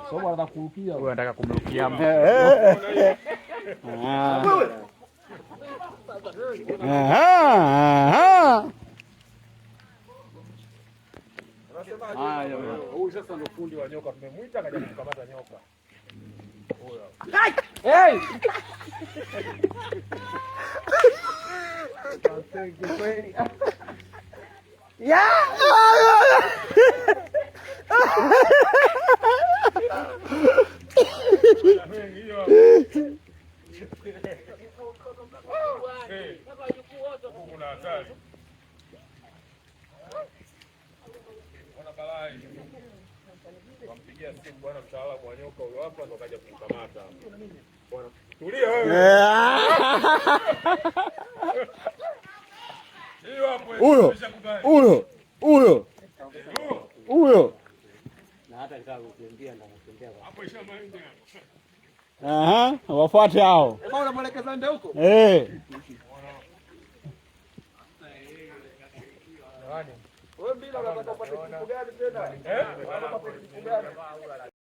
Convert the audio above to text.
Sababu anataka kurukia. Huyu anataka kumrukia. Huyu sasa ndio fundi wa nyoka, tumemwita akaja kukamata nyoka. Hey! Wampigia simu bwana mtaalamu wa nyoka huyo hapa ndo kaja kumkamata. Bwana tulia wewe. Huyo. Na hata nitaka kukimbia na kukimbia hapo ishamaliza. Wafuate hao. Kama unamwelekeza ndio huko. Eh. Nani? Wewe bila unataka kupata kitu gani tena? Unataka kupata kitu gani?